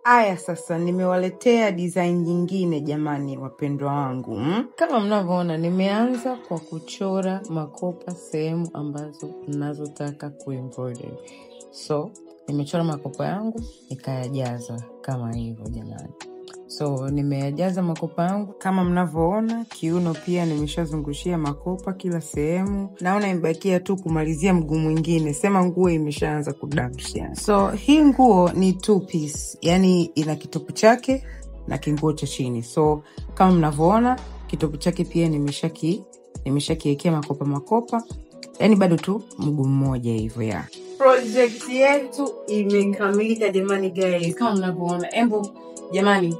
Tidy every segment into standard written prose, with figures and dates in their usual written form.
Aya sasa nimewaletea design nyingine jamani wapendwa wangu. Kama mnavyoona nimeanza kwa kuchora makopa sehemu ambazo ninazotaka kuembroider. So, nimechora makopa yangu nikayajaza kama hivyo jamani. So, nimeyajaza makopa yangu kama mnavyoona, kiuno pia nimeshazungushia makopa kila sehemu. Naona imebakia tu kumalizia mguu mwingine. Sema nguo imeshaanza kudamsha. So, hii nguo ni two piece, yani ina kitopu chake na kinguo cha chini. So, kama mnavyoona, kitopu chake pia nimeshakiwekea makopa. Yani bado tu mguu mmoja hivyo ya. Project yetu imekamilika jamani guys. Kama mnavyoona, jamani,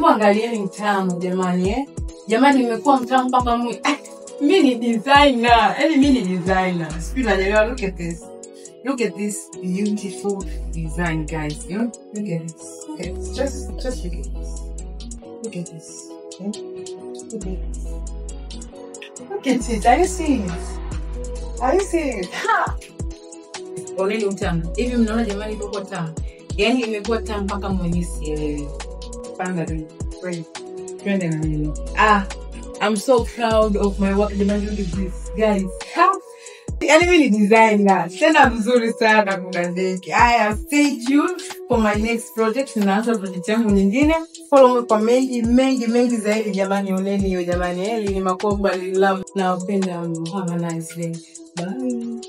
angalieni mtamu jamani Jamani nimekuwa mtamu mpaka mimi ni designer. Mimi ni designer. Sijui naelewa, look at this. Look at this beautiful design guys. You know? Look at this. Okay, just look at this. Look at this. Okay? Look at this. Look at it. Are you seeing it? Are you seeing it? Ha! Oneni mtamu. Hivi mnaona jamani iko tamu. Yani imekuwa tamu mpaka mwenyewe sielewi. Panga tu. Twende na mimi. I'm so proud of my work. Jamani, look at this. Guys, yani mimi ni designer. Tena mzuri sana kudadeki. Stay tuned for my next project. Ninaanza project yangu nyingine. Follow me kwa mengi zaidi jamani. Oneni hiyo jamani. Ni makoba love. Nawapenda. Have a nice day. Bye.